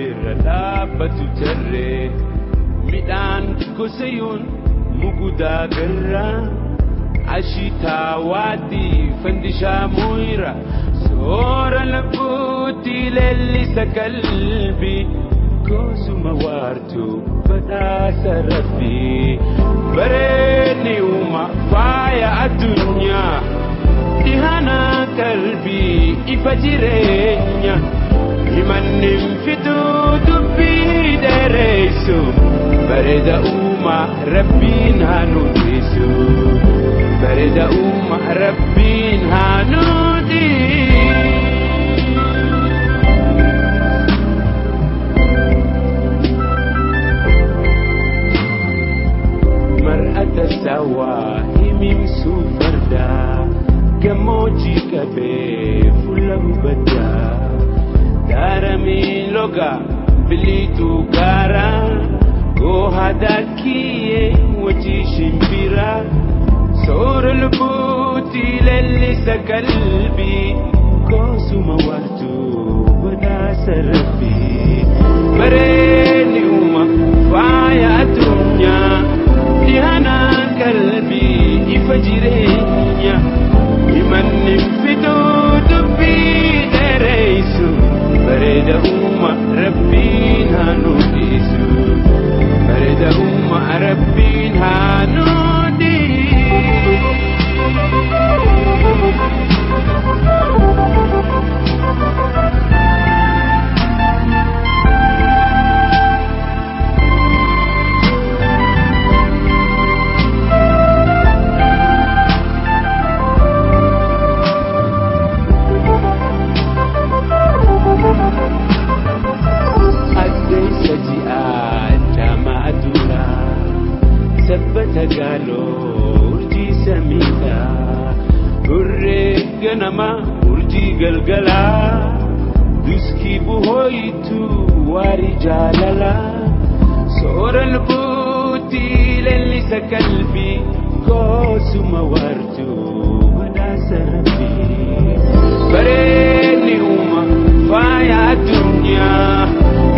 bira dhaabbatu jarree midhaan gosayoon mugudaa garraa ashitaa waadii fandishaa moira soora labbuutti leellisa qalbii goosuma waartuu badhaasa rabbii bareedni uuma faaya addunyaa dhihana qalbii ifa jireenya himannin fituu dubbii dheeressu bareeda uuma rabbiin haa nuutisu bareeda uuma rabbiin haa nuutisu. mar'ata sawaa himimsuu fardaa gammoojjii qabee fuula hubaddaa daaramii loga biliituu gaaraa goohadaa kiyyee wajjii shimbiraa soora lubbuutti leellisa qalbii goosuma waartuu badhaasa rabbii bareedni uuma faaya addunyaa dhihana qalbii ifa jireenya himannin fituu dubbii dheeressu bareeda uuma rabbiin haa nuutisu bareeda uuma rabbiin haa nuutisu. Tagalo urji samita urre ganama urji galgala duski buhoitu wari jalala soral buti lellisa kalbi kosuma wartu badasa rabbi bareedni uuma faaya dunya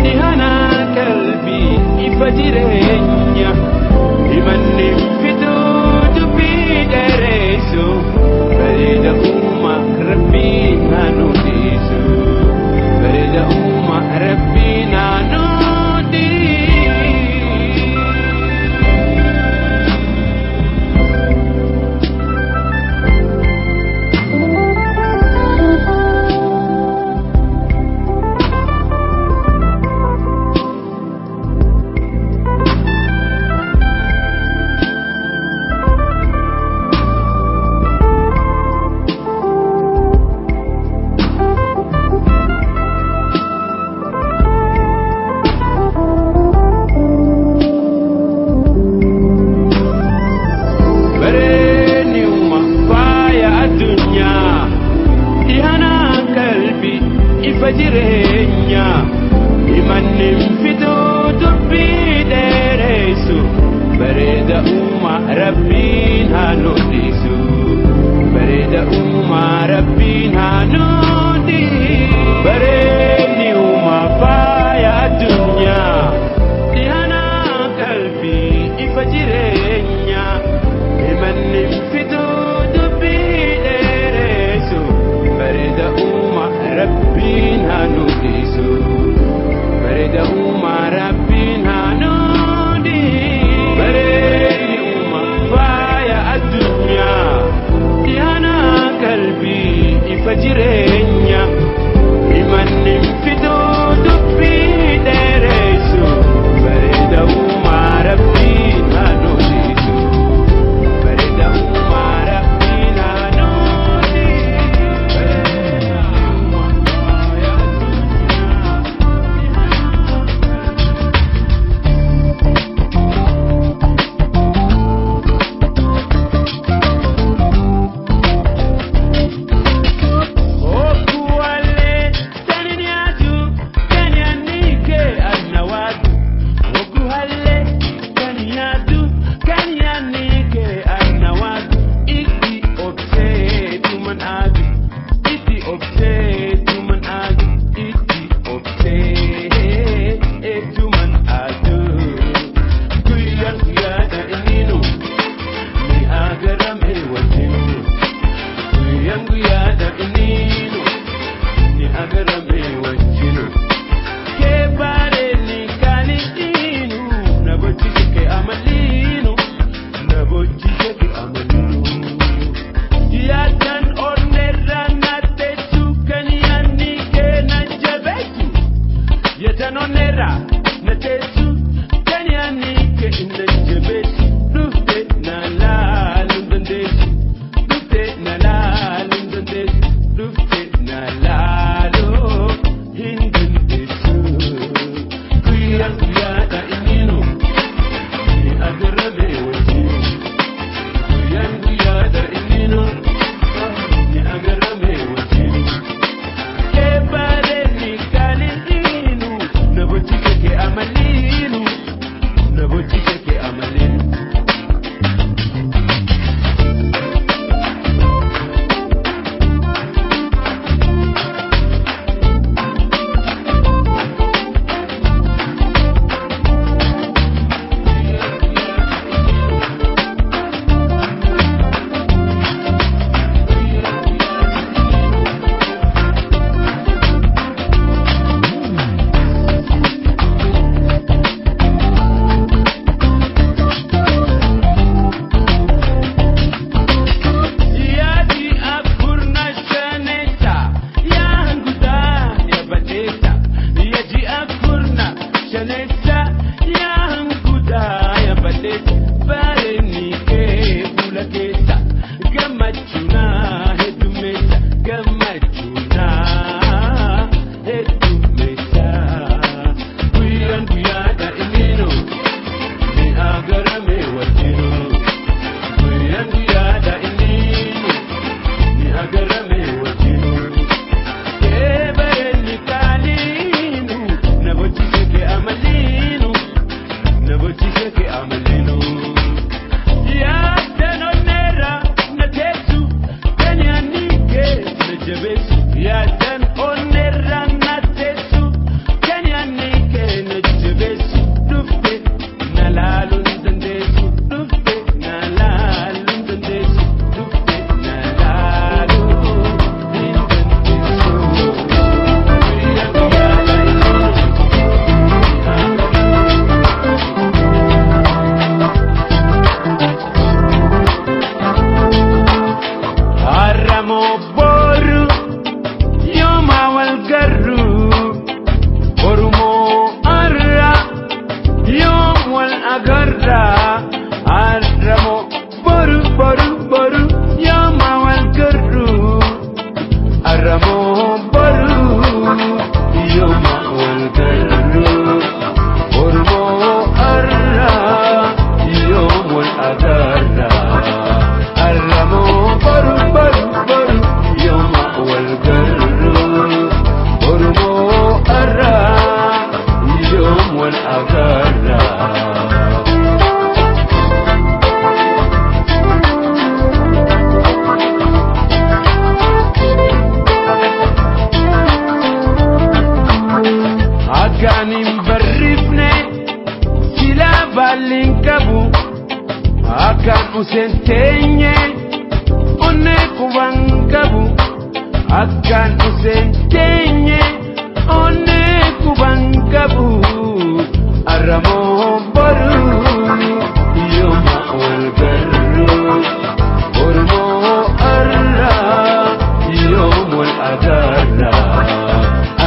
dhihana kalbi ifa jireenya himannin fituu dubbii dheeressu bareeda uuma rabbiin haa nuutisu bareeda uuma rabbiin haa jireenya himannin fituu dubbii dheeressu bareeda uuma rabbiin haa nuutisu bareeda uuma rabbiin haa nuutisu bareedni uuma faaya addunyaa dhihana qalbii ifa jireenya himannin fituu dubbii dheeressu bareeda uuma rabbiin haa nuutisu bareeda uuma rabbiin haa nuutisu bareedni uuma faaya addunyaa dhihana dukanessa yanguda ya badet bareni ke bulakesa gamachuna hedumesa gamachuna hedumesa kuyan kuyada imino ni agarame watino kuyan kuyada imino ni agarame watino kebareni kalinu nabochike amalinu nabochike amalinu ya tanonera natesu kanyanike najabesu ya tanonera natesu kanyanike najabesu dufte nalalun dandesu dufte nalalun dandesu dufte nalalun Aramo boru yoma wal garru borumo arra yom wal agarra aramo boru yoma wal garru aramo boru yoma wal garru borumo arra yom wal agarra aramo boru yoma wal garru borumo arra yom wal agarra akanim barrifne sila balinkabu akan usentenye one kubankabu akan usentenye one kubankabu aramo boru yoma wal garru borumo arra yom wal agarra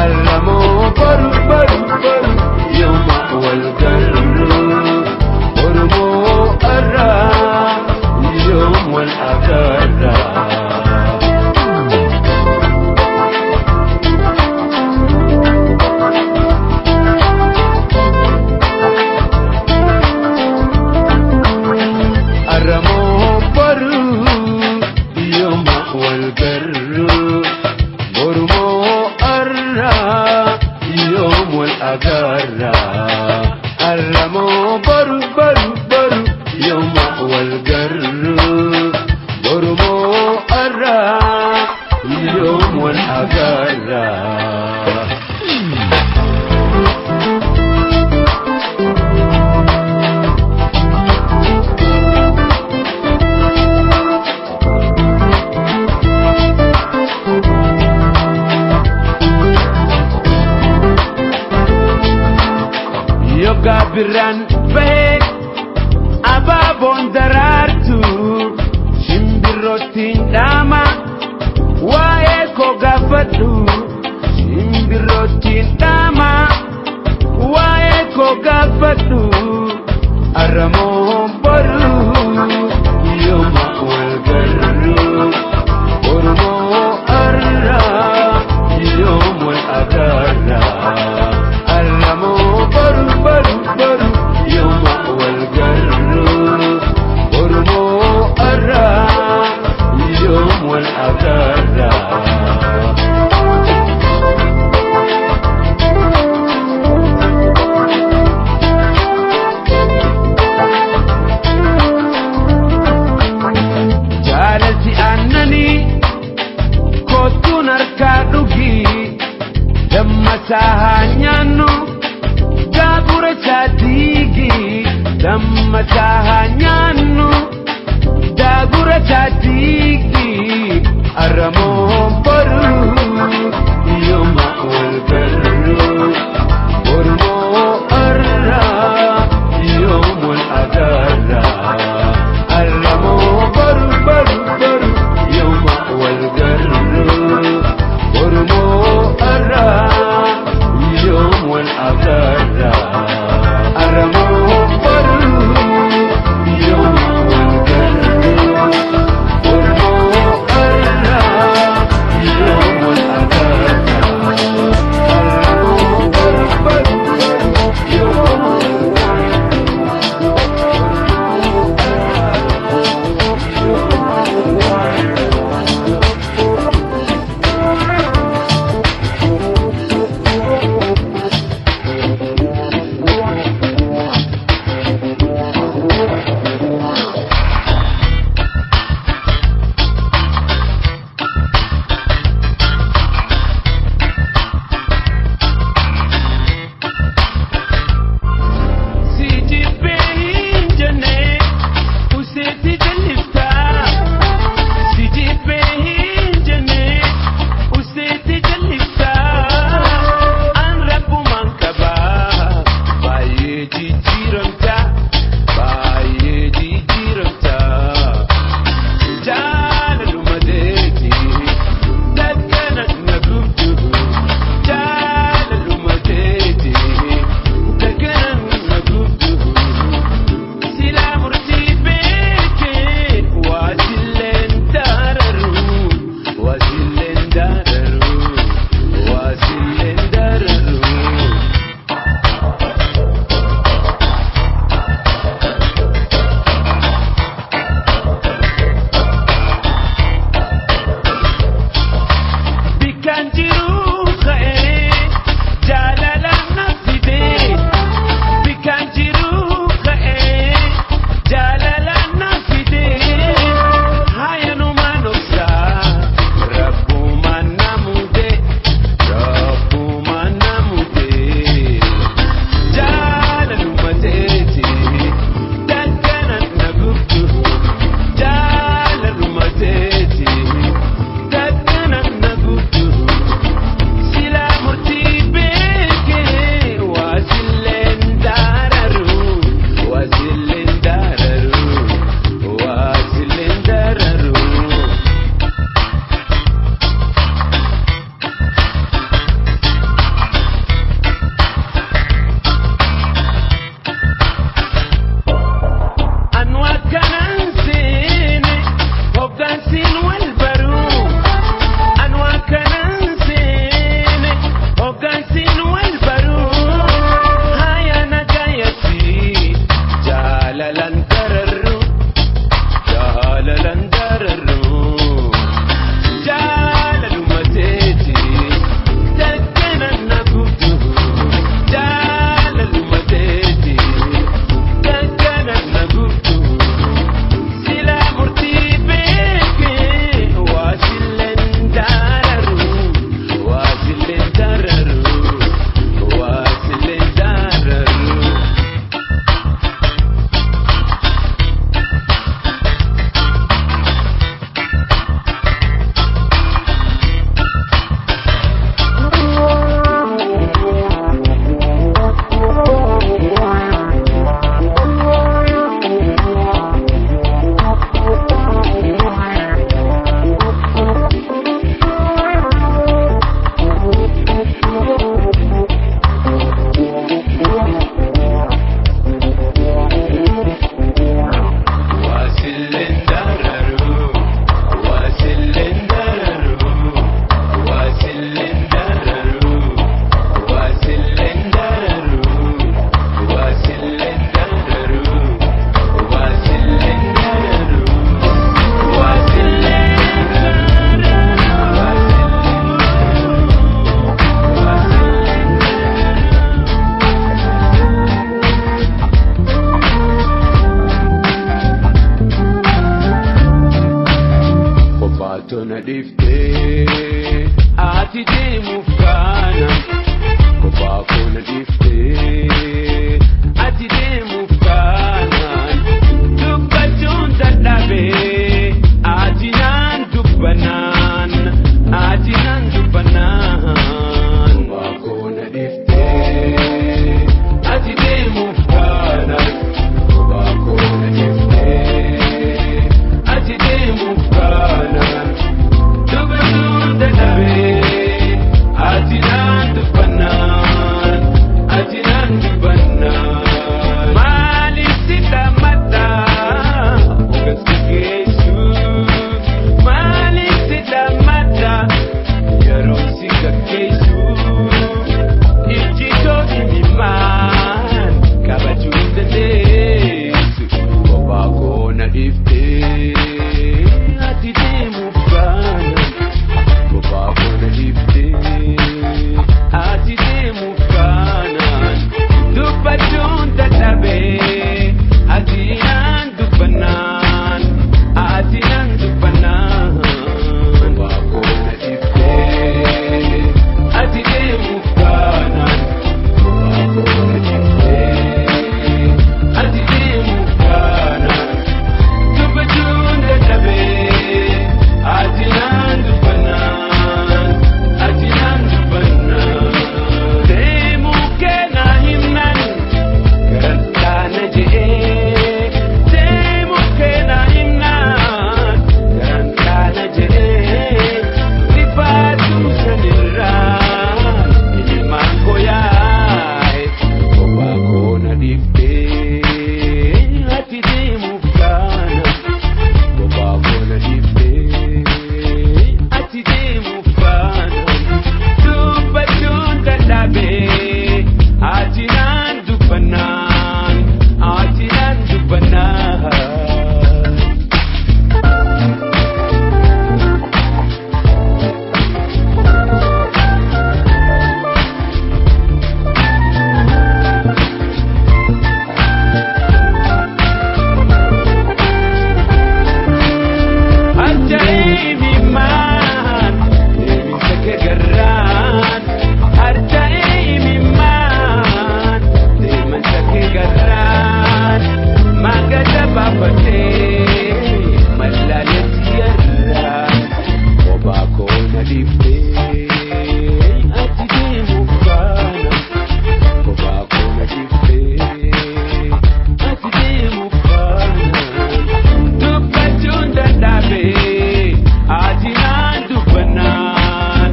aramo boru yoma wal garru borumo arra yom wal agarra aramo boru yoma wal garru borumo arra yom wal agarra aramo boru yoma wal garru borumo arra yom wal agarra yoga biran bahe ababon darartu shimbirotin dama wae ko gafatu shimbirotin dama wae ko gafatu aramo boru yoma wal garru borumo arra yom wal agarra aramo boru yoma wal garru borumo arra yom wal agarra jaalati annani kotun harka dhugi dammasaa nyaannu gaagura chaatigi dammasaa nyaannu gaagura chaatigi aramo boru yoma wal garru borumo arra yom wal agarra aramo boru yoma wal garru borumo arra yom wal agarra diftee ati deemuuf kaana kophaa koo na diftee ati deemuuf kaanaan dubbachuun dadhabee ati naan dubbanaan ati naan dubbanaan kophaa koo na diftee ati deemuuf kaanaan kophaa koo na diftee ati deemuuf kaanaan dubbachuun dadhabee ati naan dubbanaan ati naan dubbanaan maaliif si dhammadhaa ogas gaggeessu maaliif si dhammadhaa yeroo si gaggeessu ijjitoo himimaan kabajuu dandeessu kophaa koo na dhiiftee ati deemuuf kaanaan kophaa koo na dhiiftee ati deemuuf kaanaan dubbachuun dadhabee ati naan dubbannaan ati naan dubbannaan kophaa koo na dhiiftee ati deemuuf kaanaan kophaa koo na dhiiftee ati deemuuf kaanaan dubbachuun dadhabee ati naan dubbannaan ati naan dubbannaan deemuu kee naa himnan garantaa na jedhee deemuu kee naa himnan garantaa na jedhee rifaatuu sanirraan ilmaan koo yaa'e kophaa koo na dhiiftee ati deemuuf kaanaan kophaa koo na dhiiftee ati deemuuf kaanaan dubbachuun dadhabee ati naan dubbannaan ati naan dubbannaan. Arja'eemi maan deemisa kee garraan arja'eemi maan deemisa kee garraan magada baafatee mallaalessi yarraan kophaa koo na dhiiftee ati deemuuf kaanaan kophaa koo na dhiiftee ati deemuuf kaanaan dubbachuun dadhabee ati naan dubbannaan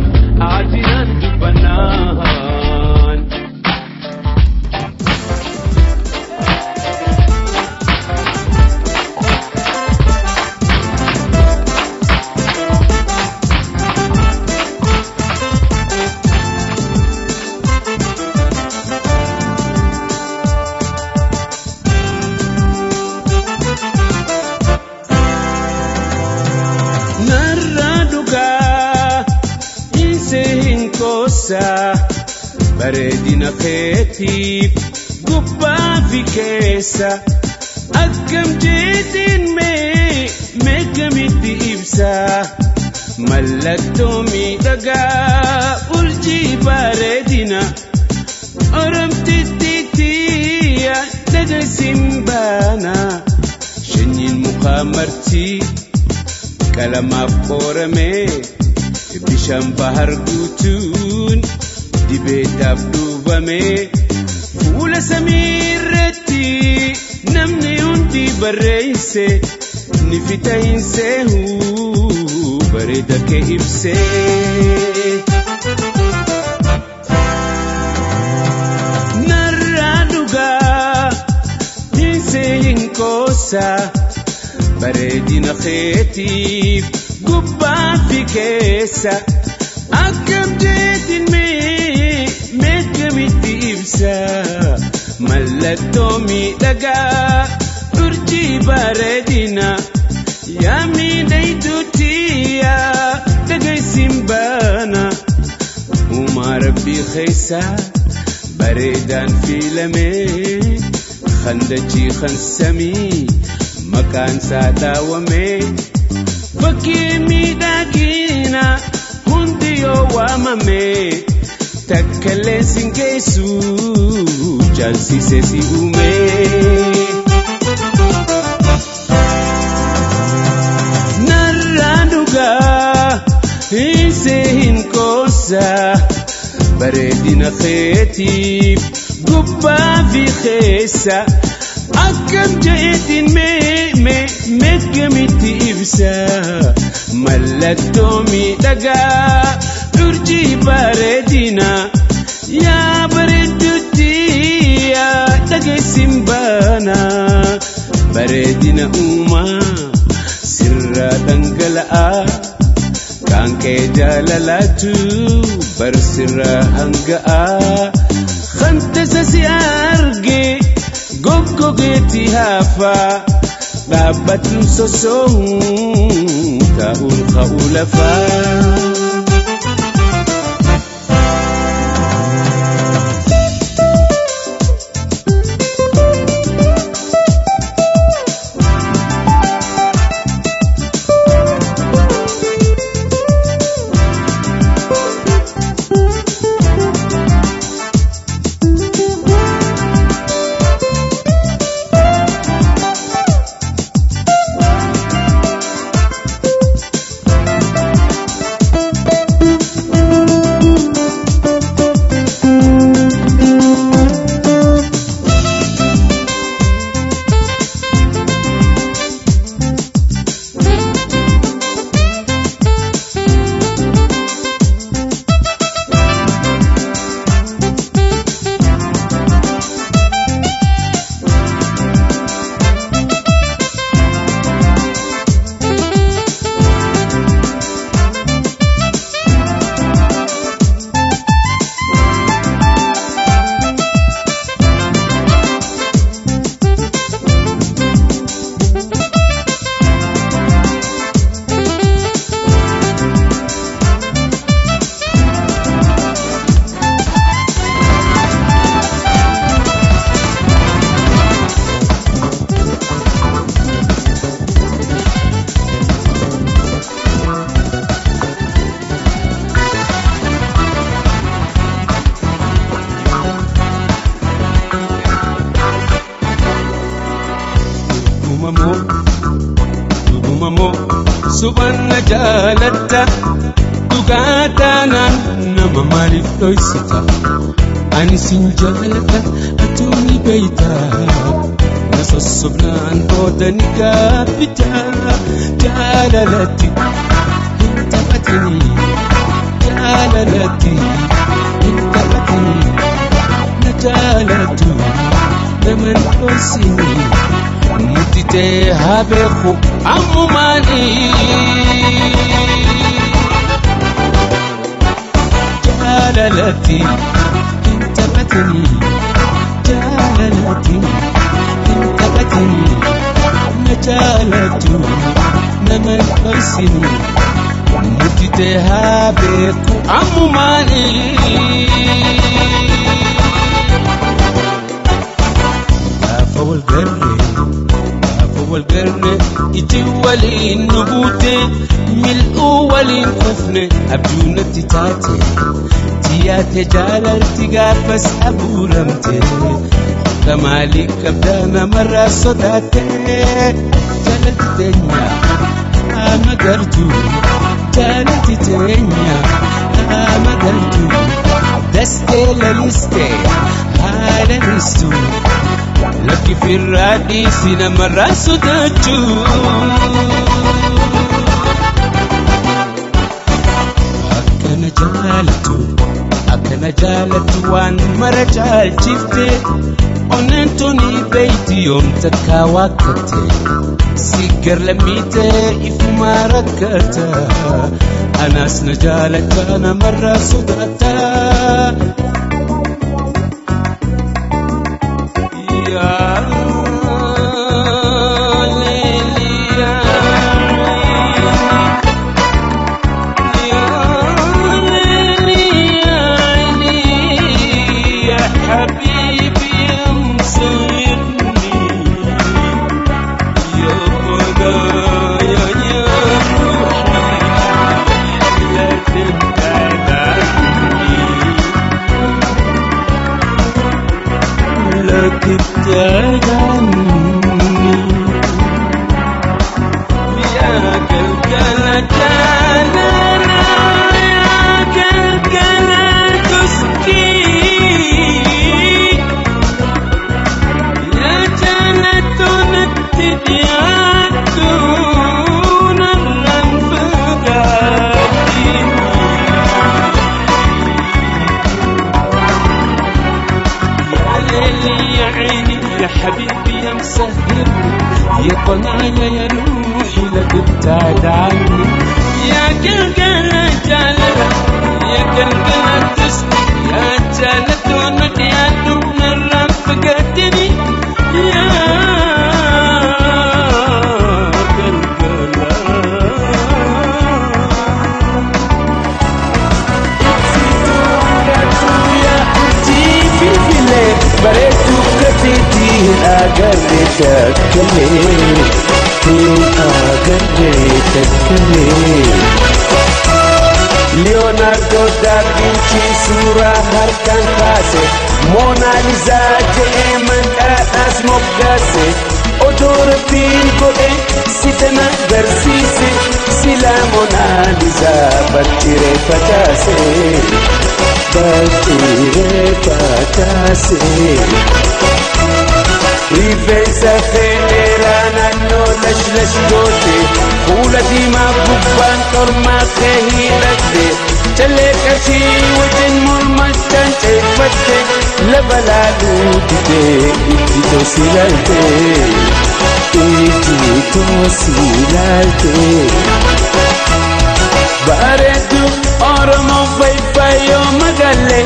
ati naan dubbannaan. Narraa dhugaa hinsee hin koosaa bareedina keetiif gubbaa fi keessa akkam jeetiin meeqamitti ibsaa mallattoo miidhagaa urjii bareedina oromtittiitiya dhagaysin baana shanyiin mukaa martii qalamaaf qoramee bishaan bahar guutuun dibeedhaaf dhuubamee fuula samiirratti namni hundi barreesse ni fita hin seehuu bareeda kee ibsee. Narraa dhugaa hinsee hin koosaa bareedina keetiif gubbaa fi keessa akkam jeetiin meeqamitti ibsaa mallattoo miidhagaa urjii bareedina yaa miidhaytuutiya dhagaysin baana uumaa rabbii keessaa bareedaan fiilamee kan dachii kan samii maqaan isaa daawwamee Fakimi dagina hundiyo wamame Takale singesu Jansi sesi ume Naranuga Hisehin kosa Baredina kheti Gubba fi khesa Akam jaetin me gemiti ibsa Malatomi daga Urji baredina Ya bareduti ya Dage simbana Baredina uma Sirra danggala Kanke jalalatu Bersirra hangga Khantasa si arge Gogogeti hafa Babatun sosong Kaul kaulafa Subhanna jalata Tugatanan Nama marif toisita Anisin jalata Atuni beita Nasosobnan Odani kapita Jalalati Intabatini Jalalati Intabatini Najalatu Naman toisini Mutite habeku amumani Jalalati intabatini Jalalati intabatini Najalatu naman koisini Mutite habeku amumani Afawal garre والقرن يجي ولي النبوتي من أول كفن أبجونا تتاتي تياتي جال ارتقافس أبو رمتي كمالي كبدانا مرة صداتي جالت دنيا أما قرتو جالت دنيا أما قرتو دستي للستي هذا نستو لكي في الراديس نمر صدتو أكنا جالتو وان مرجال جفتي وننتوني بيتي يوم تكاوكتي سيجر لميتي إفما ركتا أناس نجالت أنا مرة صدتا تبتعدني يا قلقلة جنانا يا قلقلة تسكي يا جنة نتدياتون الانفقاتي يا ليلي يا عيني يا حبيبي يا مسهر يا طنايا يا روحي لا تبتعد عني يا قلقلة جالة يا قلقلة تسكي يا جالة ونجياتون الانفقاتي يا Bareedu gateetii agarree takkalee agarree takkalee Leonardo da Vinci suuraa harkaan kaase Moonaalizaa jedhee maqaadhaas moggaase Odoo rabbiin godhe si tana agarsiise silaa Moonaalizaa bartiree facaase Bartiree facaase Rifeensa fedheeraa naannoo lash goote Fuula diimaa gubbaan kormaa kee hidhatte Callee qarshii wajjin mormachaan ceeffatte Lafa laaluu didee itti tosi ilaalte Itti tosi ilaalte Bareedu Oromoo fayyoo magalee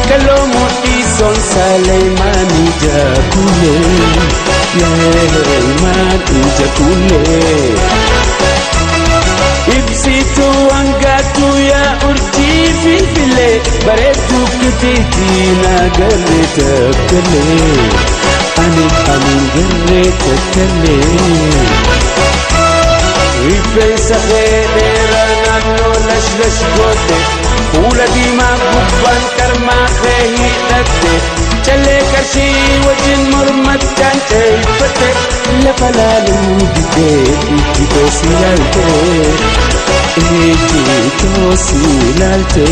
Kaloo mudhii sonsaalee maanii jaakulee maanii jaakulee Ibsituu hangaatu yaa urjii Finfinnee bareedduu kitiitii nagarree takkalee ani garree takkalee Rifeensa dheeraa naannoo lash goote Fuula diimaa gubbaan kormaa kee hidhatte Callee qarshii wajjin mormachaan ceeffatte Lafa laaluu didee itti tosi ilaalte Itti tosi ilaalte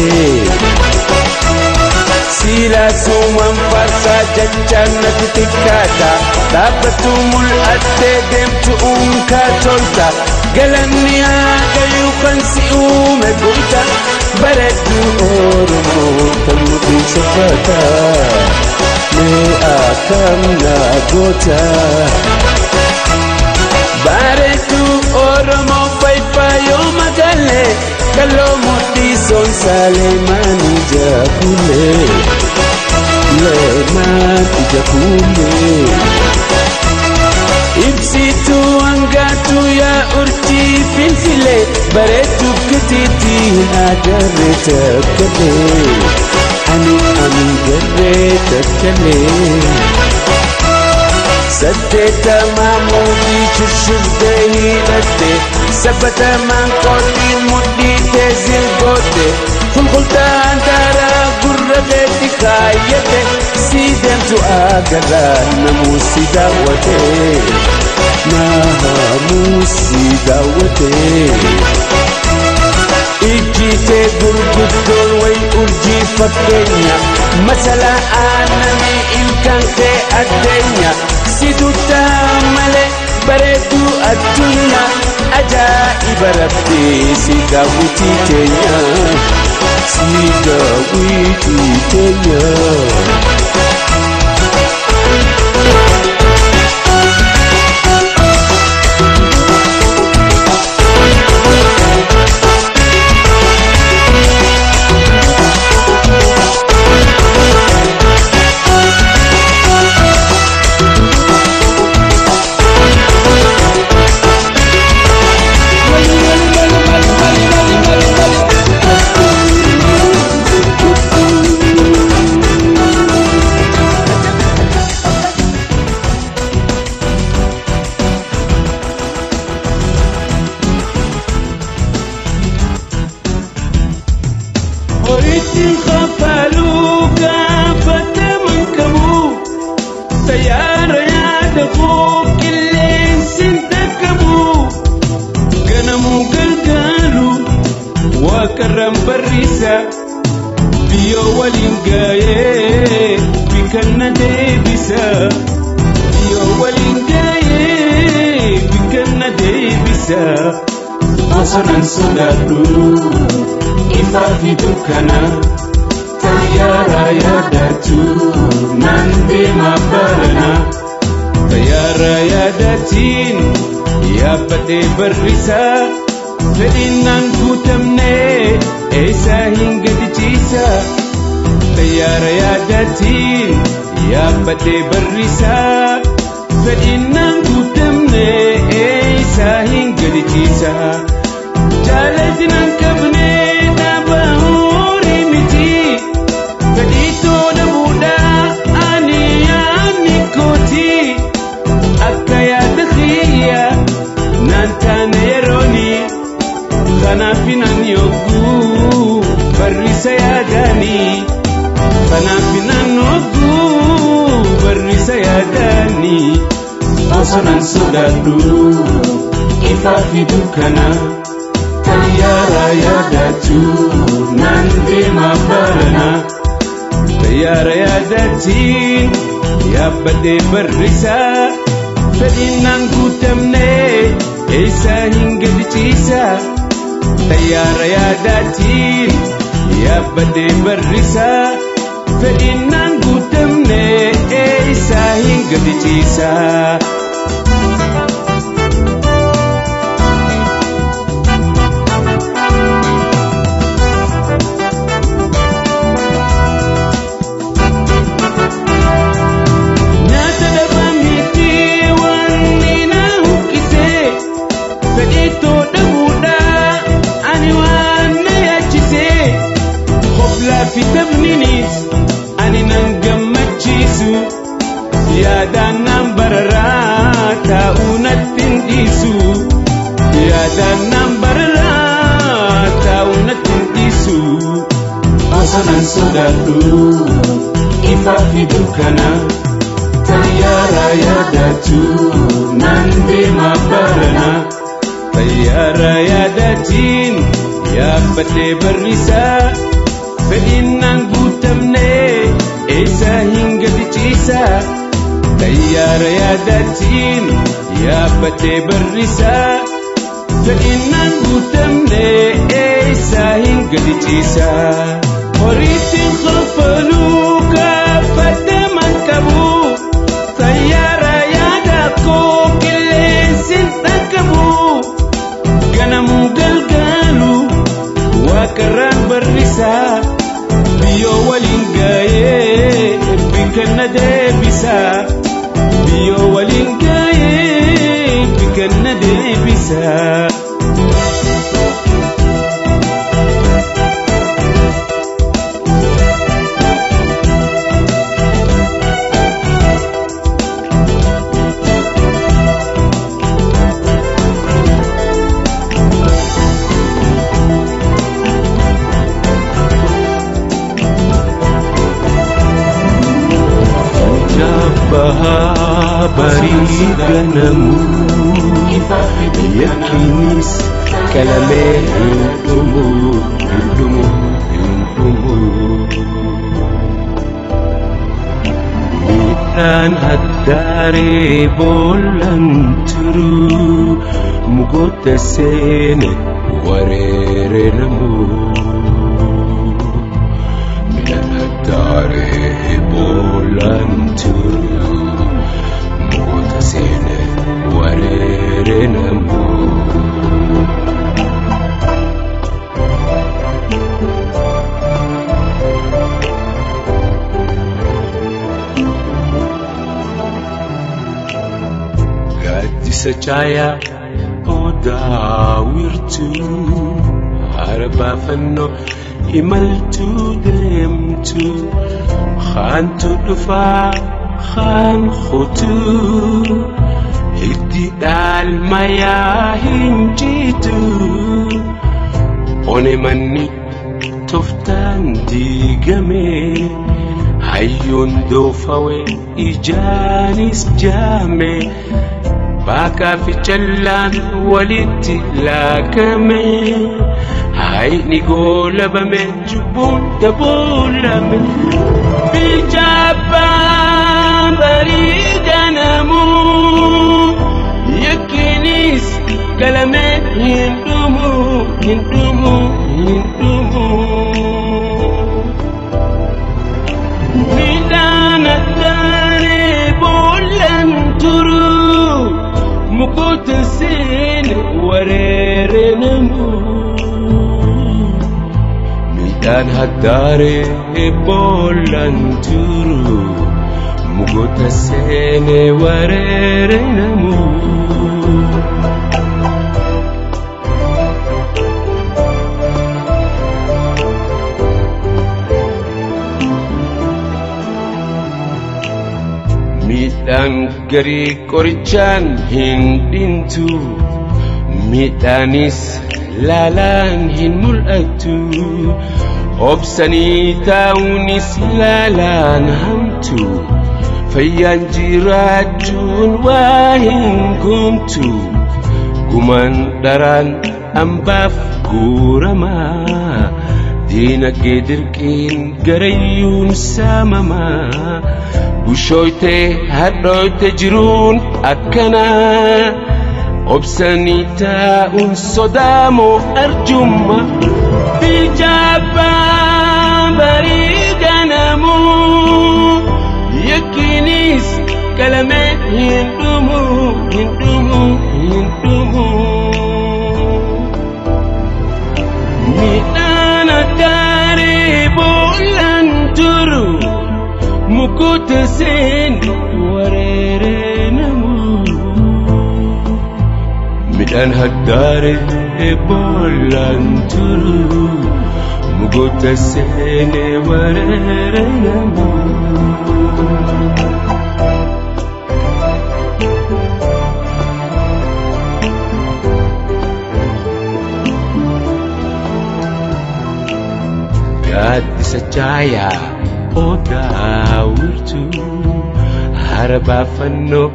Silaasumaan faarsaa jechaan natti xiqqaata Dhaabbattuu mul'attee deemtu unkaa tolta Galanni haa gayu kan si uume goota Bareedduu Oromoo kan nuti soffata Mee akkam naa goota Bareedduu Oromoo fayyoo magalee Kaloo mudhii sonsaalee maanii jaakulee maanii jaakulee Ibsituu hangaatu yaa urjii Finfinnee bareedduu kitiitii agarree takkalee ani garree takkalee Saddeettamaa mudhii shurshurtee hidhatte Sabbatamaan kootiin mudhii teessee goote Fulfultaan daaraa gurra keetti kaayyate Si deemtu agarraa namuu si daawwate Namuu si daawwate Ijjitee gurguddoon wayi urjii fakkeenya Masalaa aannanii ilkaan kee addeenya Si duttaa malee bareedduu addunyaa Ajaa'iba rabbii si daawwitii teenya Si daawwitii teenya بيو ولينجاي بكنا ديبسا بيو ولينجاي بكنا ديبسا أصلاً صدقوا إفا في دكنا تيارا يداتو نندي مبارنا تيارا يداتين يا بدي برسا فإنن كتمني إيسا هنجد جيسا تيارا يداتين يا بدي برسا فإنن كتمني إيسا هنجد جيسا جالتنا كبني نبهوري متي فديتو نبودا أني كوتي أكايا دخيا نانتا نيروني خنا فينا نيوغو بريسا ياداني خنا فينا نيوغو بريسا ياداني أصلاً صدقوا إفا في دكنا تيارا يداتو نندي مبارنا تيارا يداتين يا بدي برسا فإنن كتمني إيسا هنجد جيسا تيارا يداتين يا بدي برسا فإنن كتمني إيسا هنجد جيسا في تبنينيس أني ننجمتشيسو يا دانام بررا تاونا تنديسو يا دانام بررا تاونا تنديسو أصلاً صدقوا إفا في دكنا تيارا يداتو نندي مبارنا تيارا يداتين يا بدي برسا فإنن قتمني إيسا هنجد جيسا تيار ياداتين يا بدي برسا فإنن قتمني إيسا هنجد جيسا وريت خفلوك فتمن كبو تيار ياداكو كل سنتكبو كنمو قلقالو وكران برسا بيو ولينجاي بكنا ديبسا بيو ولينجاي بكنا ديبسا بريغنمو يكينيس كلامي الدمو بيتان هداري بولنترو مقوت سيني وريري نمو بيتان هداري بولنترو سينه وريرنمو قدس جايا وداورتو هربا فنو إملتو دمتو خانتو دفا خان خطو هدي دال مايا هنجيتو أوني مني تفتان دي جمي هيون دوفاوي إجانيس جامي baakaa fi callaan walitti laakame hayni goolabame cubbuun dabolame biljaabbaan barii ganamu yakkinis galame hin dhumu hin dhumu hin dhumu midhaan addaanee boollan turu mukoota seene wareere namu midhaan addaanee boollan turu mukoota seene wareere namu midhaan garii qorichaan hin dhintu midhaanis laalaan hin mul'atu obsanii taa'uunis laalaan hamtu fayyaan jiraachuun waa hin gumtu gumaan dharaan ambaaf guuramaa diinagdee dirqiin garayyuun saamamaa bushooytee hadhooyte jiruun akkana obsanii taa'uun sodaamoo arjumma biljaabbaan barii ganamu yakkinis galame hin dhumu hin dhumu hin dhumu midhaan addaanee boollan turu mukoota seene wareere namu midhaan addaanee boollan turu mukoota seene wareere namu gaaddisa caayaa odaa wirtu harbaafannoo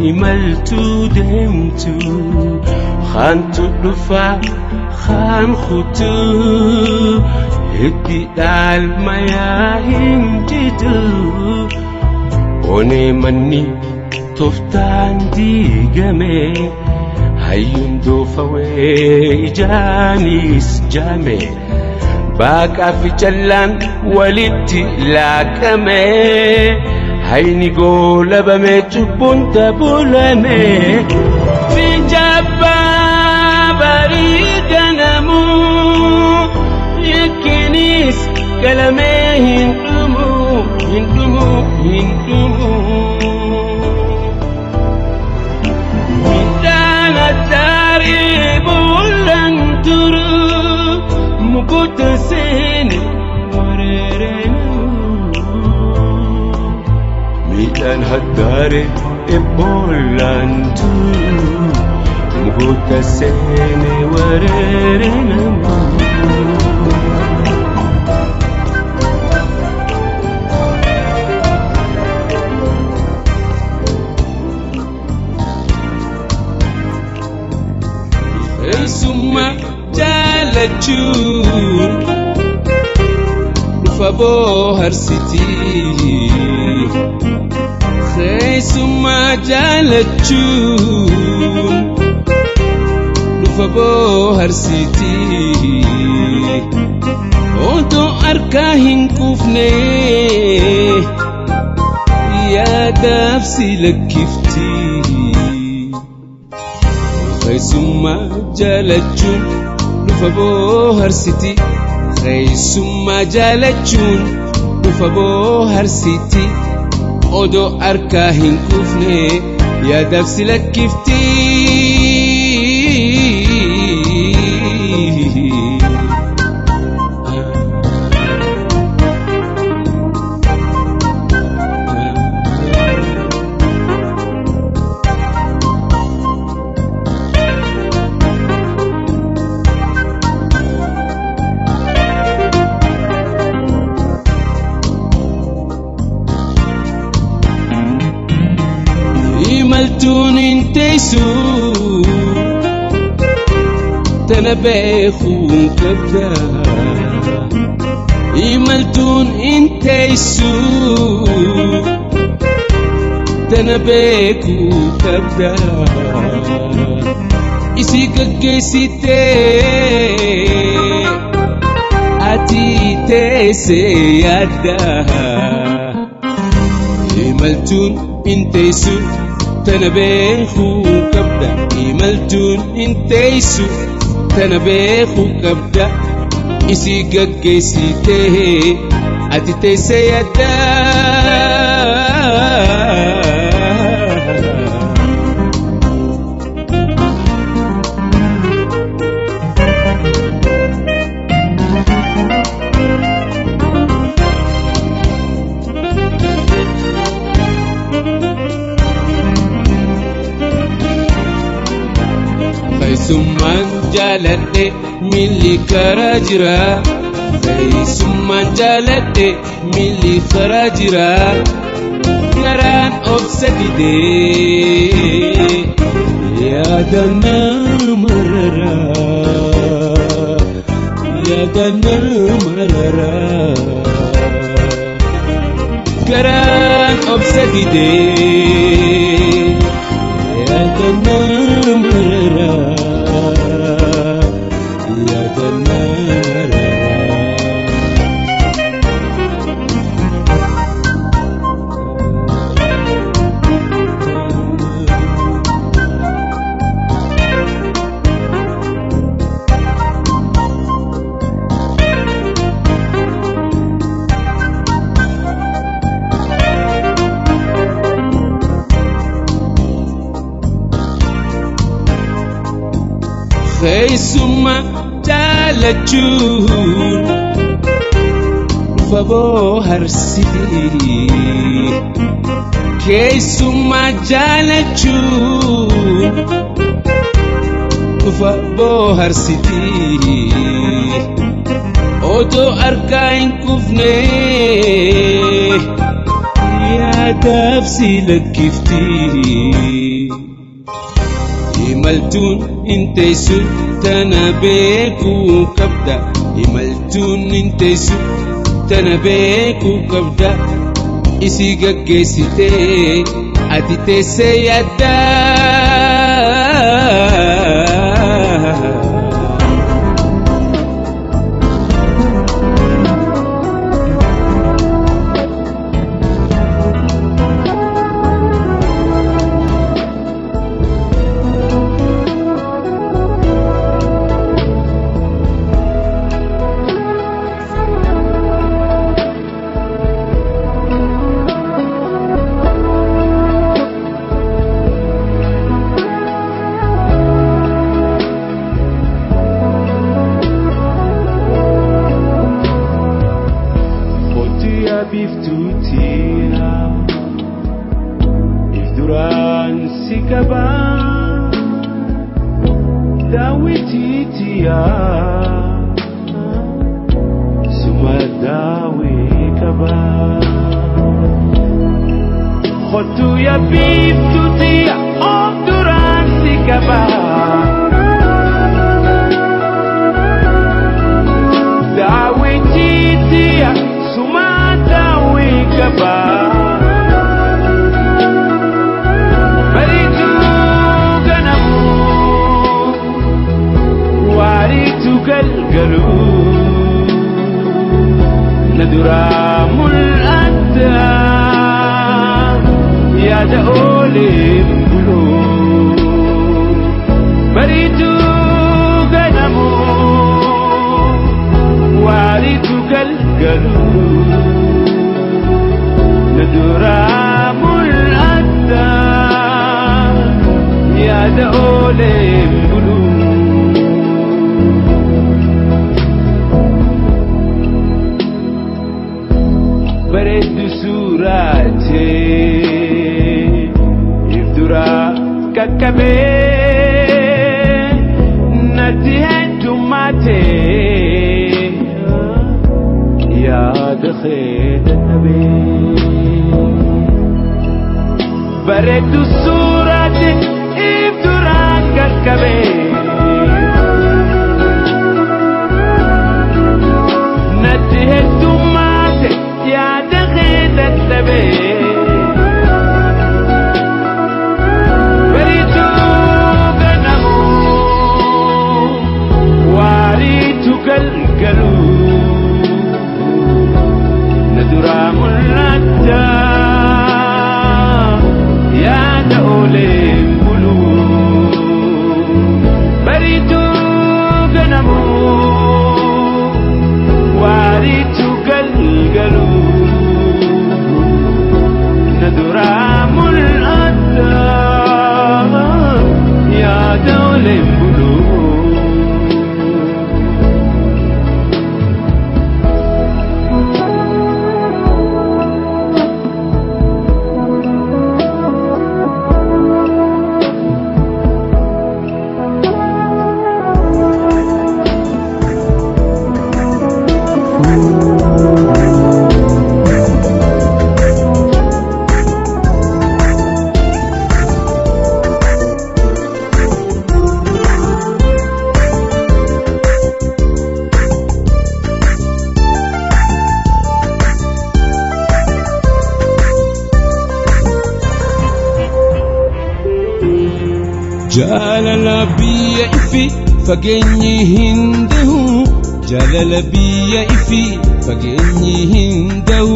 imaltuu deemtu khaantu dhufaa khaan kutuu itti dhaalmayaa hin jitu onee manni toftaan diigame hayyuun doofawee ijaanis jaame baakaa fi callaan walitti laakame hayni goolabame cubbuun dabolame biljaabbaan barii ganamu yakkinis galame hin dhumu hin dhumu hin dhumu midhaan addaanee boollan turu mukoota seene wareere namu midhaan addaanee boollan turu mukoota seene wareere namu eessummaa jaalachuun dhufa booharsitii eessummaa jaalachuun dhufa booharsitii odoo harkaa hin quufne yaadaaf si lakkiftii eessummaa jaalachuun dhufa booharsitii eessummaa jaalachuun dhufa booharsitii odoo harkaa hin quufne yaadaaf si lakkiftii imaltuun hin teessu tana beekuun qabda imaltuun hin teessu tana beekuu qabda isii gaggeessitee ati teessee yaadda imaltuun hin teessu tana beekuu qabda imaltuun hin teessu tana beekuu qabda isii gaggeessitee ati teessee yaadda Summan jaaladhe milli karaa jira summan jaaladhe milli karaa jira garaan obsa didee yaada nama raraa garaan obsa didee yaada nama raraa Keessummaa jaalachuun faboo harsiti keessummaa jaalachuun faboo harsiti otoo argaa hin kufne yaadaaf si lakkifti imaltuun hin teessu tana beekuu qabda imaltuun hin teessu tana beekuu qabda isii gaggeessitee ati teessee yaadda biftuutia if duraan si qaba daawwitiitia suma daawwee qaba khottu ya biftuutia of duraan si qaba daawwitiitia Baritu ganamu waritu galgalu naduramul adda yada olim bulu Baritu ganamu waritu galgalu Naduramul adda yada olim bulu Bareedu surate ifdura kakkabe nati hedumate yada khayda nabi Bareedu surate tumate ibdura kakabe natihe tumate ya dakhe daddabe baritu ganamu waritu galgalu nadura mulata جالala biyya ifi fageenyi hindahu jaalala biyya ifi fageenyi hindahu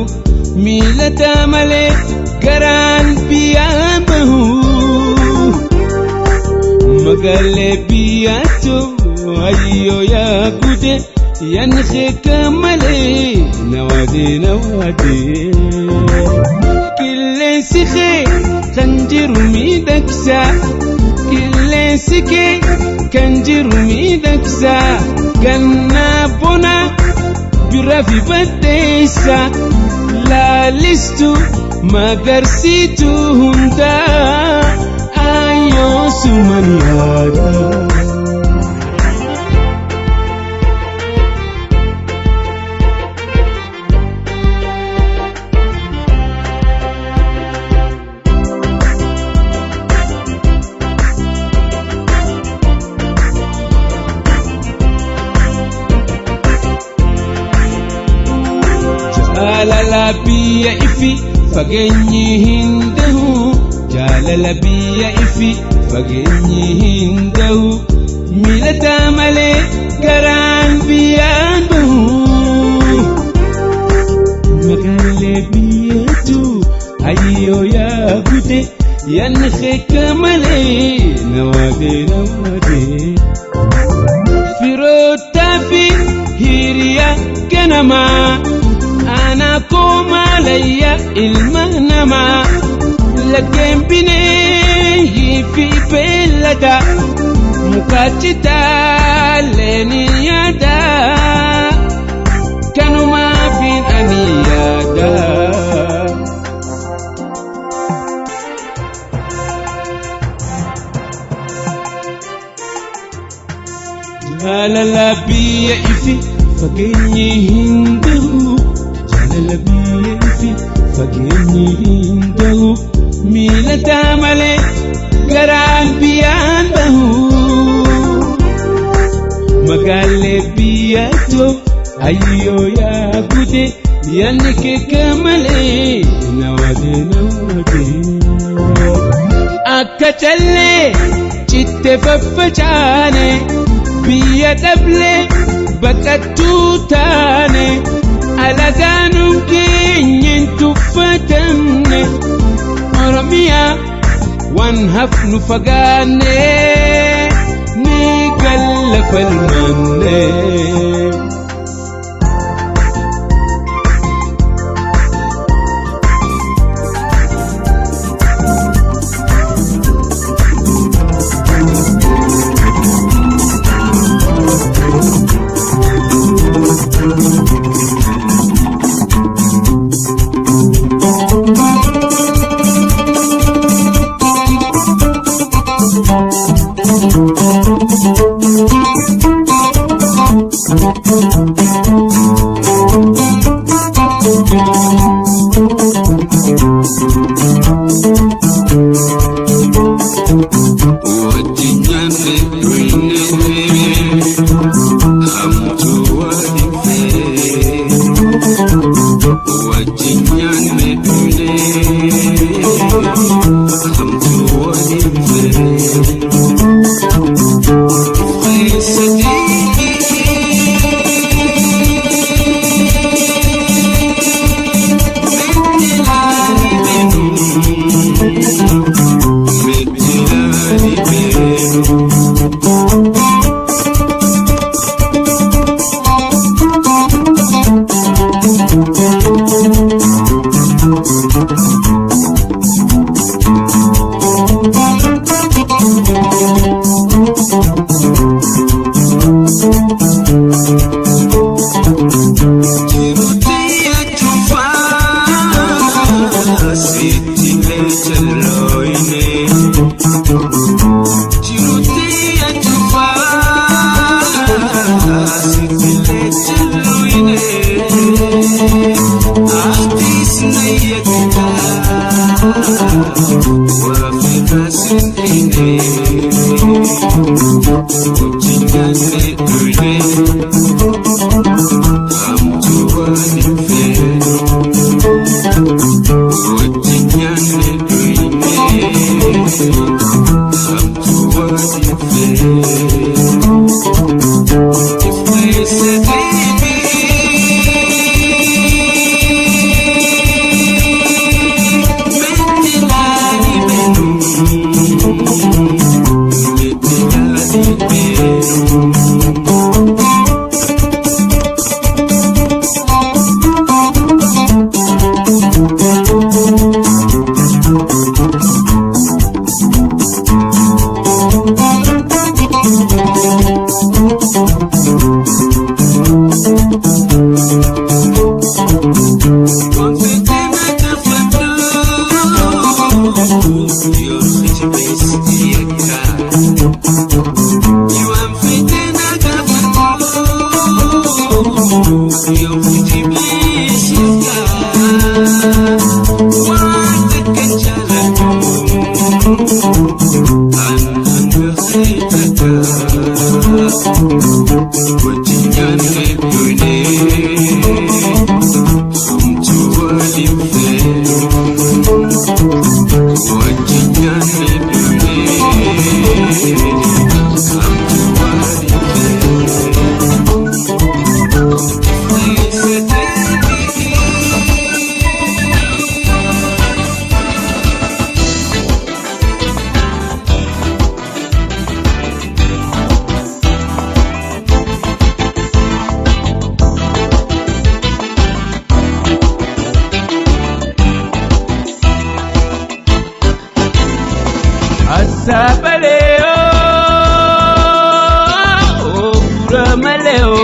miilata malee garaan biyyaan bahu magaalee biyyaatu ayyoo yaa gude yan kheka malee nawaade qilleensi kee kan jiru miidhagsa qilleensi kee kan jiru miidhagsa gannaa bona bira fi baddeessa laalistu magarsiitu hundaa ayyoo suman yaada jaalala biyya ifi fageenyi hindahu jaalala biyya ifi fageenyi hindahu miilata malee garaan biyyaan bahu magaalee biyyaatu ayyoo yaa gude yan kheka malee nawaade firoota fi hiriyaa ganamaa ana koma layya ilma namaa lakkeen bineeyyi fi beellada mukaachita leeni yaada kanumaafin ani yaada jaalala biyya ifi fageenyi hindahu jaalala biyya ifi fageenyi hindahu miilata malee garaan biyyaan bahu magaalee biyyaatu ayyoo yaa gude yan kheka malee nawaade akka callee citte faffacaane biyya dhablee baqattuu taane alagaanuu keenyin tuffatamne oromiyaa waan hafnu fagaanne ni galla falmanne Sabaleo, Ramaleo,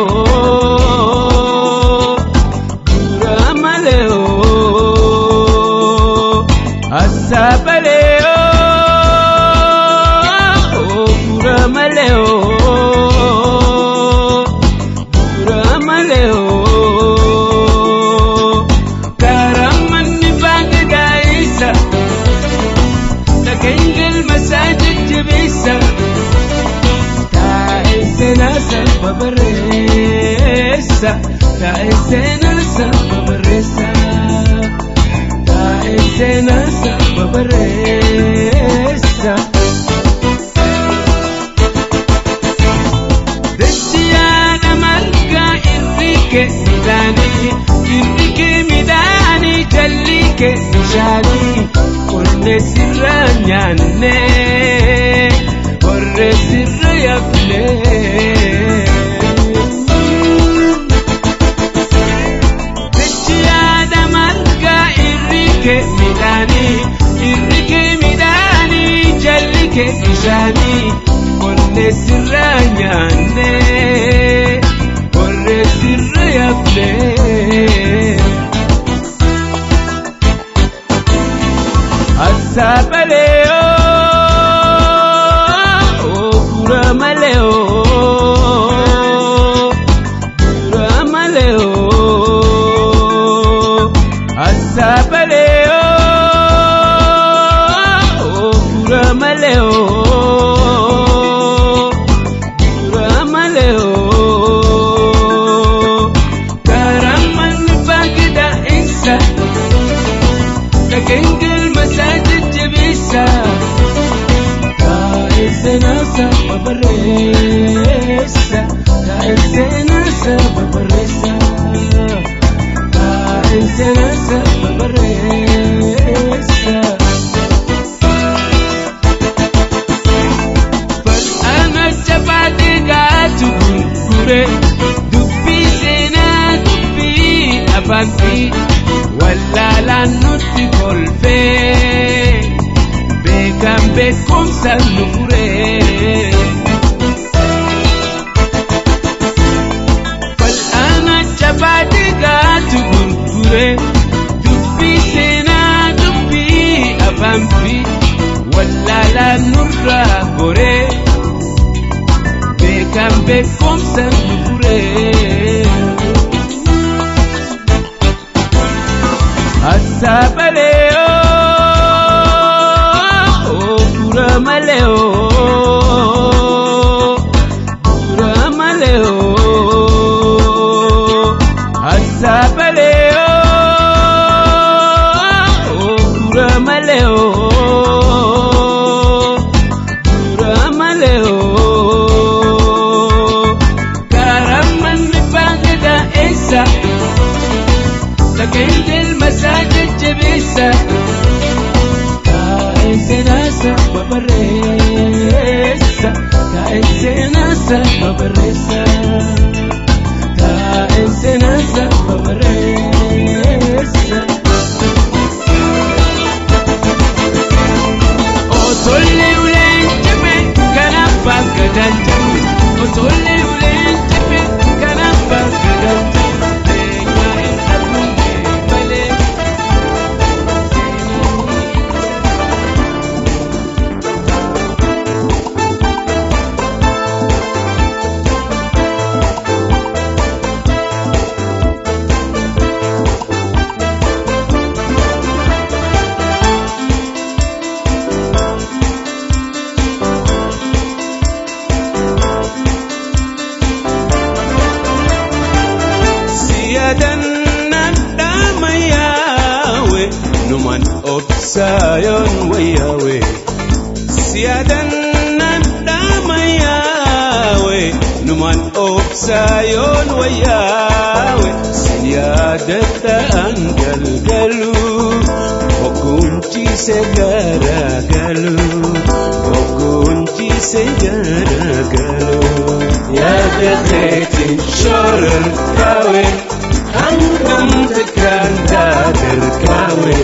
Ramaleo, Sabaleo, Ramaleo, Ramaleo, Karaman Bangladesh. Kengel masajid jibisa Ta'isena sababaresa Ta'isena sababaresa Ta'isena sababaresa Dachiyana marga irrike midani jallike nishani Korre sirra nyaanne korre sirra yafne Dachiyana marga irrike midani jallike nishani Korre sirra nyaanne korre sirra yafne Sabaleo, Ramaleo, Ramaleo, Sabaleo, Ramaleo, Ramaleo, Karaman Bagda Isa, Kengel masajid beekumsa nu furee. Fal'aana jabaatee gaatu gurguree dubbii seenaa dubbii afaan fi wallaalaa nurraa goree beekan beekumsa nu furee. Asabaleo, Buramaleo, Buramaleo, Asabaleo, Buramaleo, Buramaleo, Karaman mi pangada esa. لكن المساجد جبيسة كأنسناسة وبريسة كأنسناسة وبريسة كأنسناسة وبريسة أصلي ولين جبت كنفة كدنجة أصلي ولين جبت كنفة كدنجة numan obsayon wayawe siyadan nandamayawe numan obsayon wayawe siyadata angalgalu okunchi segaragalu okunchi segaragalu yadakhetin shoral kawe Hanggang tekanda terkawe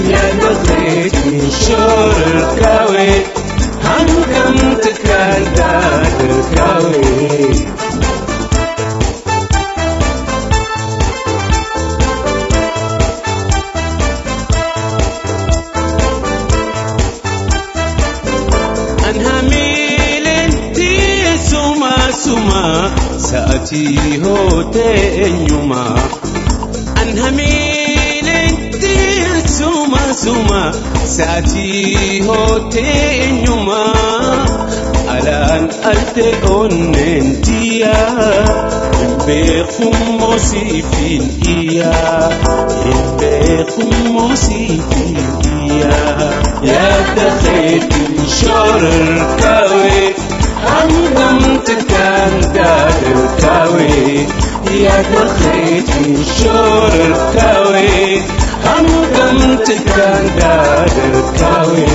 Ya bakit insure kawe Hanggang tekanda terkawe Anhamilin ti suma Saati hote enyuma Anhamilin ti suma Saati hote enyuma Alan alte onentia Imbekhum mosifin iya Imbekhum mosifin iya Ya dakhetin shorer kawe Hanggang tekanda terkawe Ya dakhetin shorer kawe Hanggang tekanda terkawe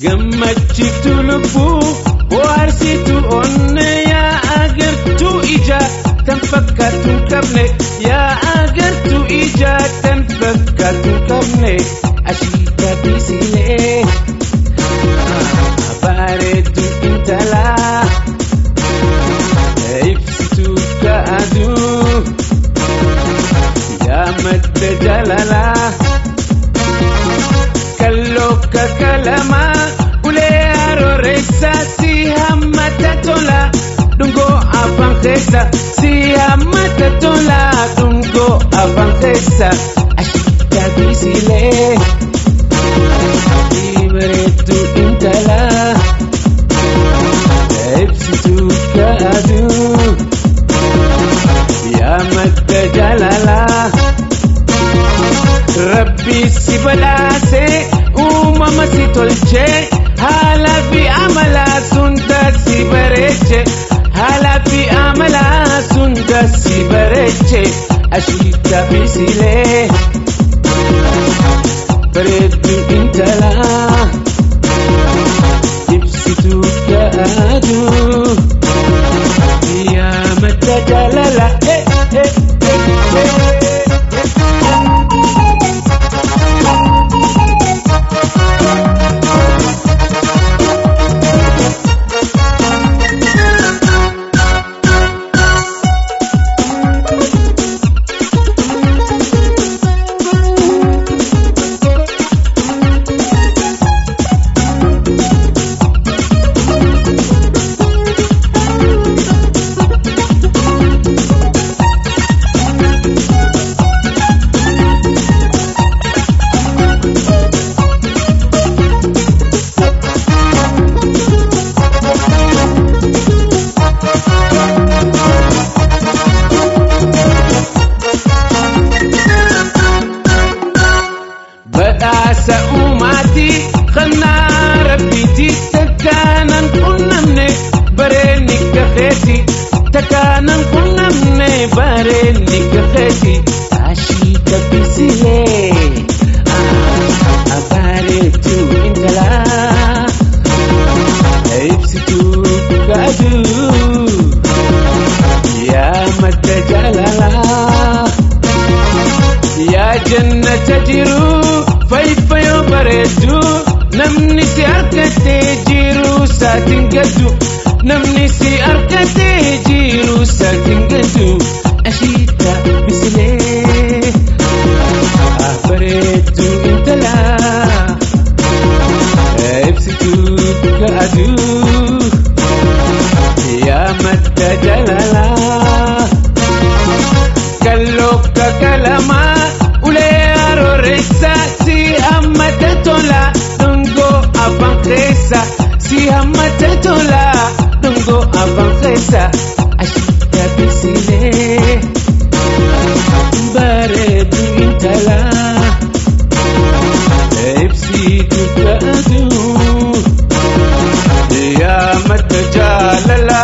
gammachiiftu lubbuu bohaarsitu onne yaa agartuu ija tan fakkaatu hin qabne yaa agartuu ija tan fakkaatu hin qabne ashiita bisilee bareedu intala ibsitu kaadu yaa madda jalala kalloka kalama ulee arooressa si hammata tola dungo afaan keessa si hammata tola dungo afaan keessa ashiita bisilee bareedu intala ibsitu kaadu yaa madda jalala rabbi si badhaase uumama si tolche haala fi amala sunda si bareeche haala fi amala sunda si bareeche ashiita bisilee bareedu intala ibsitu kaadu yaa madda jalala badhaasa uumati khanaa rabbiiti takkaanan qunnamne bareenni kakeeti takkaanan qunnamne bareenni kakeeti ashiita bisilee bareedu intala ibsitu kaadu yaa madda jalala yaa jannata jiru fayfayo bareedu namni si arkate jiru saatiin gaddu namni si arkate jiru saatiin gaddu ashiita bisilee bareedu intala ibsitu kaadu yaa madda jalala kalloka kalama ulee arooressa si hammata tola dungo afaan keessa si hammata tola dungo afaan keessa ashiita bisilee bareedu intala ibsitu kaadu yaa madda jalala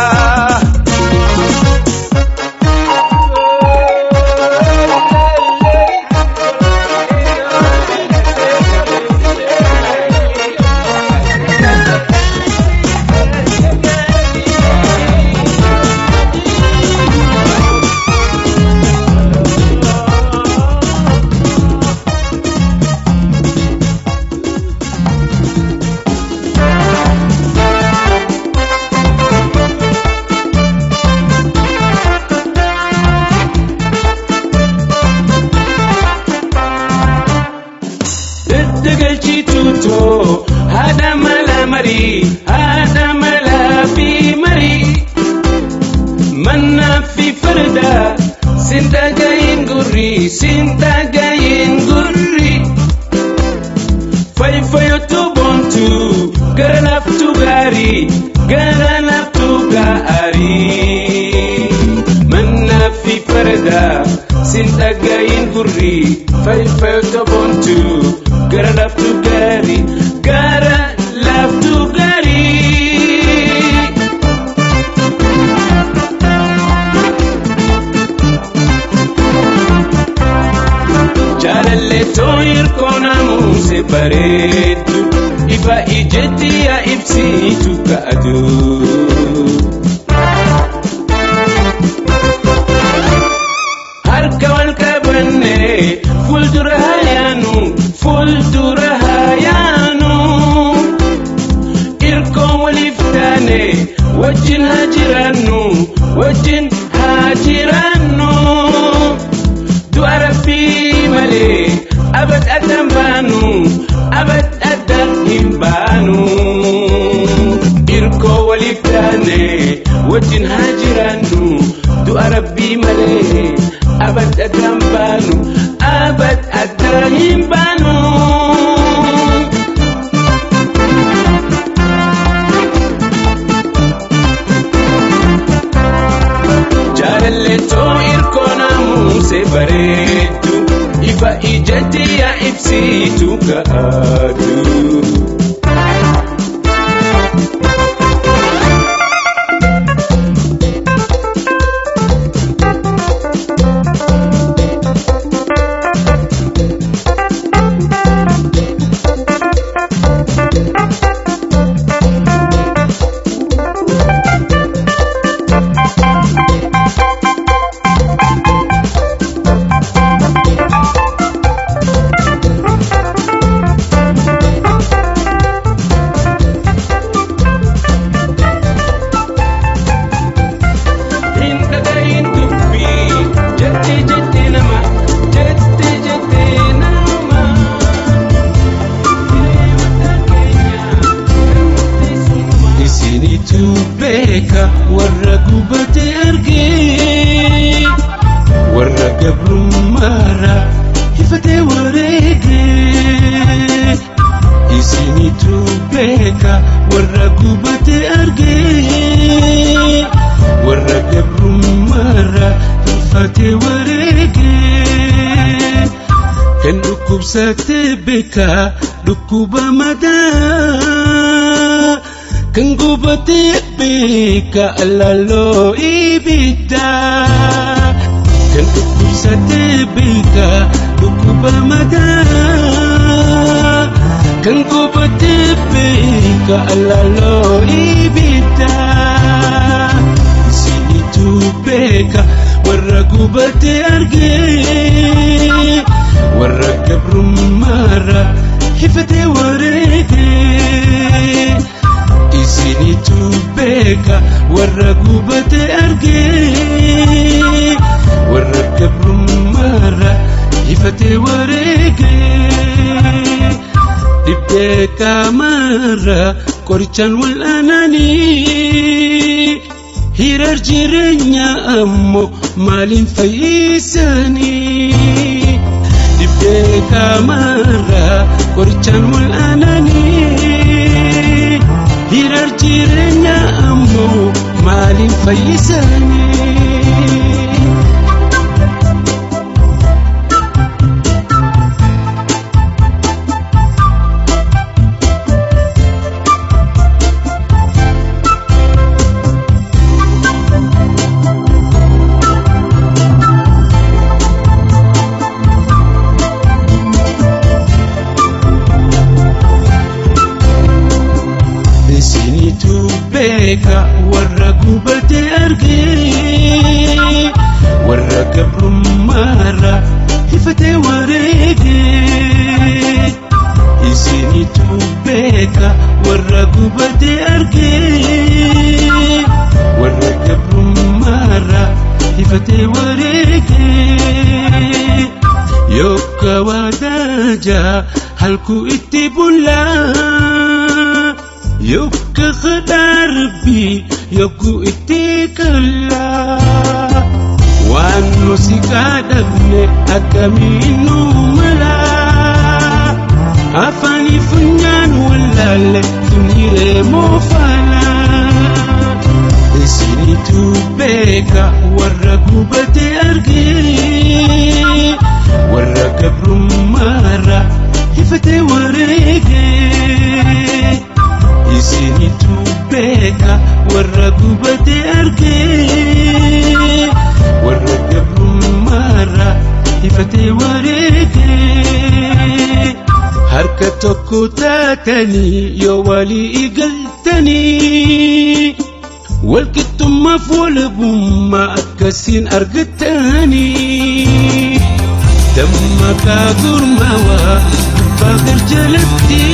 galchituto hada mala mari hada mala fi mari manna fi farda sinta gayin gurri fay fayo to bontu garanaf tu gari manna fi farda sinta gayin gurri fay fayo to bontu garanaf tu gari jalalle toir kona muse bareedu ifa ijatti yaa ibsitu kaaduu harka wal qabanne fuuldura hayaanu irkoo waliif taane wajjin haajirannu du'a rabbii malee abad addan hin baanu irkoo waliif taane wajjin haajirannu du'a rabbii malee abad addan hin baanu jaalalleetoo irkoo naamuuse bareedu ifa ijatti yaa ibsitu kaaduu warra gubate argee warra gabrummaara hifate wareegee isinitu beeka warra gubate argee warra gabrummaara hifate wareegee kan dhukkubsate beeka dhukkuba madaa kan gubate beeka alaaloo ibidda kan dhukkubsate beeka dhukkuba madaa kan gubate beeka alaaloo ibidda isinitu beeka warra gubate argee warra gabrummaara hifate wareegee isinitu beeka warra gubate argee warra gabrummaara hifate wareegee dhibbee qaamarra qorichaan wal'aananii hirar jireenya ammoo maaliin fayyisanii dhibbee qaamarra qorichaan wal'aananii hirar jireenya ammoo maaliin fayyisanii beeka warra gubate argee warra gabrummaara hifate wareegee isinitu beeka warra gubate argee warra gabrummaara hifate wareegee yokka wadaaja halku itti bullaa yokka khadarbbi yokku itti kallaa waan nusi kadhabne akkamiinu malaa afani funyaan wallaalle tuniree moofalaa isinitu beeka warra gubate argee warra gabrummaara hifate wareegee isinitu beeka warra gubate argee warra gabrummaara hifate wareegee harka تكوتاتني يا ولي قلتني والكتم مفول بما أكسين أرقتني دمك قرموا فاقر جلبتي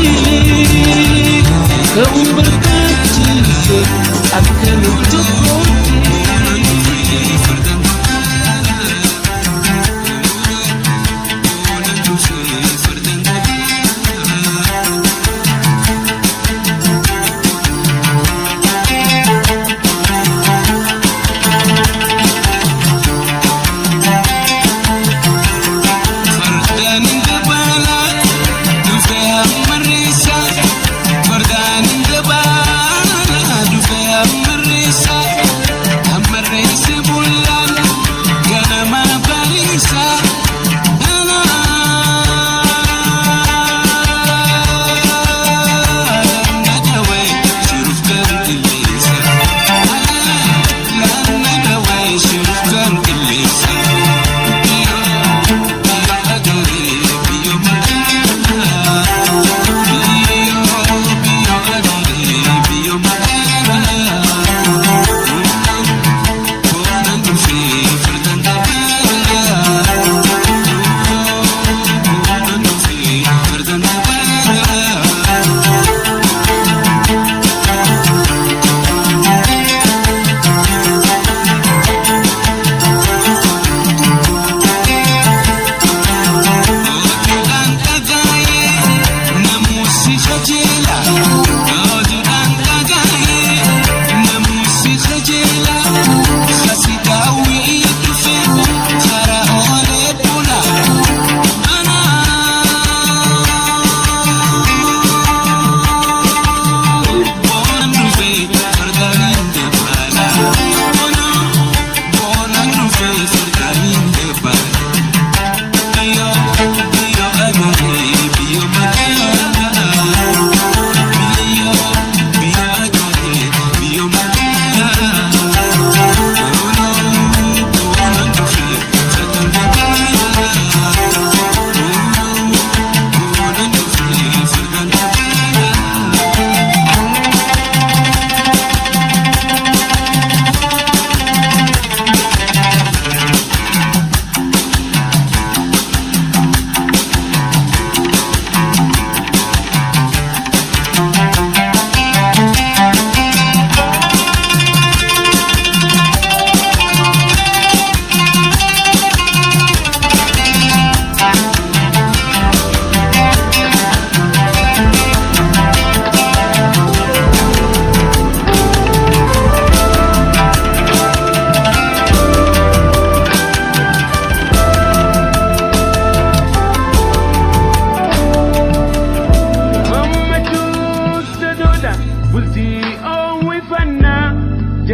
كون بركاتي أكل تقوتي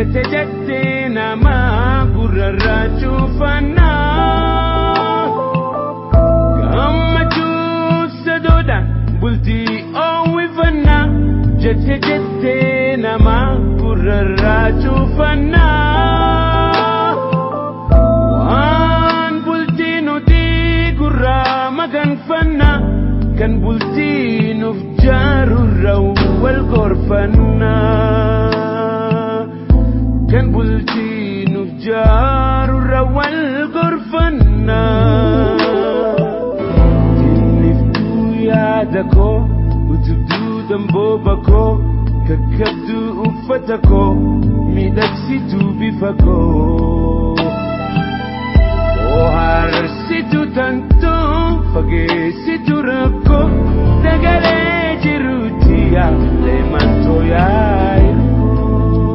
جتنا ما قرر شوفنا أما جوس دودا بلتي أوي فنا جتنا ما قرر شوفنا وان بلتي نودي قرر مكان فنا كان بلتي نفجار الرو والقرفنا كان بلتي نفجار الرو والقرفنا تنفتو يادكو وتبدو دنبوبكو ككبدو أفتكو ميدكسيتو بفكو وهرسيتو تنتو فقيسيتو ركو تقالي جروتيا لمنتو يايركو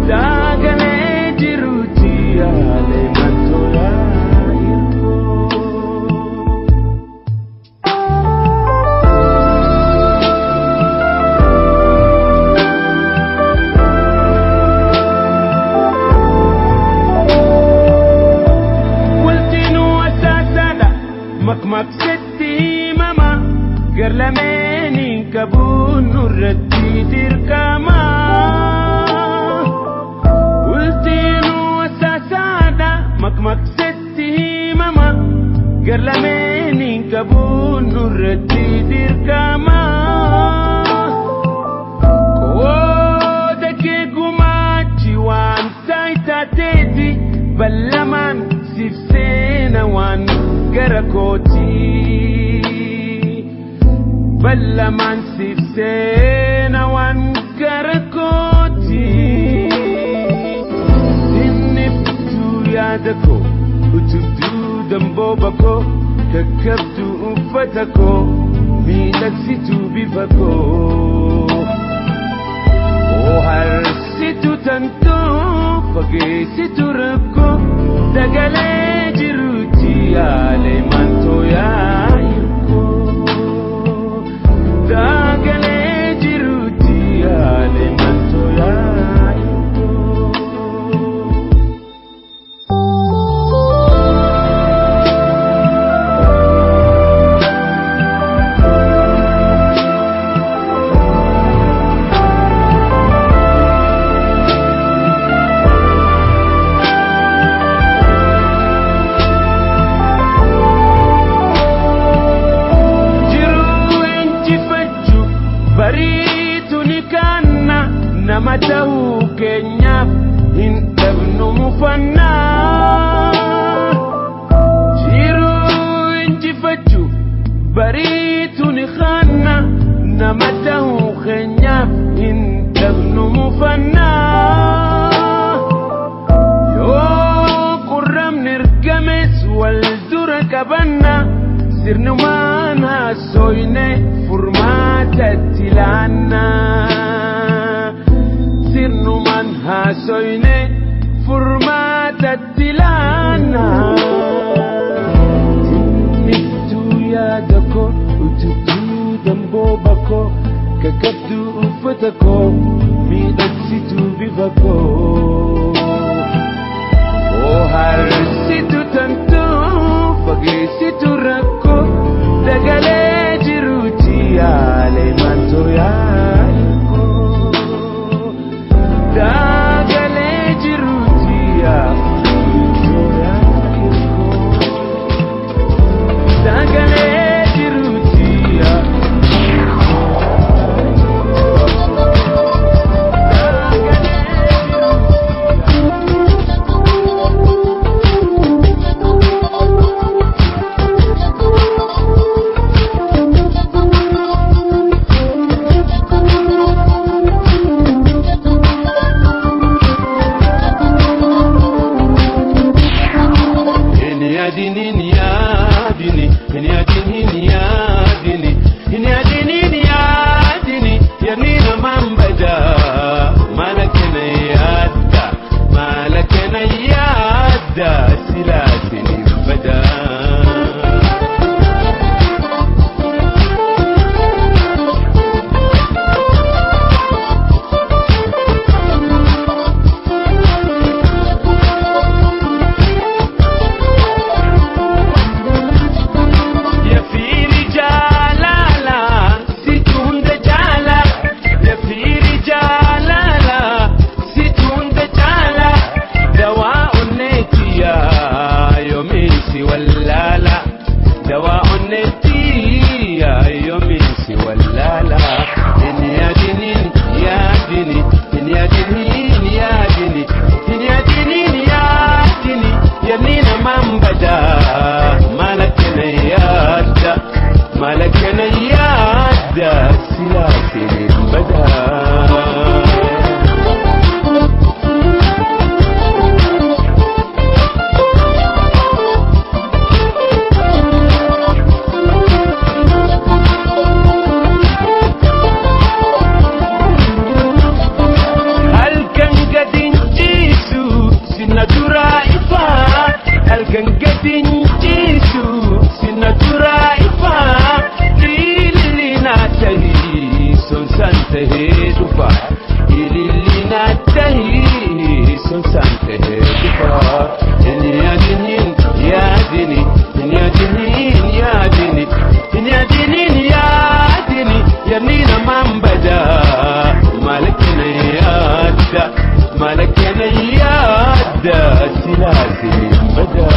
تقالي جروتيا لمنتو يايركو مكمك ستي ماما قرلميني كابون الردي تركاما قلتينو وساسادا مكمك ستي ماما قرلميني كابون الردي ballamaan siif seena waan gara kootii ballamaan siif seena waan gara kootii sinniftuu yaada koo utubduu dambooba koo kakkabduu uffata koo miidhagsituu bifa koo harsitu tantoo fageessitu rakkoo dagalee jiruuti yaalee mantoo yaayikoo dagalee jiruuti yaalee mantoo nama ta'uu keenyaaf hin dhabnu mufannaa jiruu injifachuu bariitu ni khanna nama ta'uu keenyaaf hin dhabnu mufannaa yoo qurramni ergames wal dura qabanna sirnumaan haasoyne furmaatatti laannaa sirnumaan haasoyne furmaatatti laannaa sinniftuu yaada koo utubduu dambooba koo kakkabduu uffata koo miidhagsituu bifa koo harsitu tantoo fageessitu rakkoo dagalee jiruuti yaalee mantoo yaayikoo dagalee jiruuti mantoo yaayikoo dagalee jiruuti malakana yaada silaasini badaa malakana yaada silaasini badaa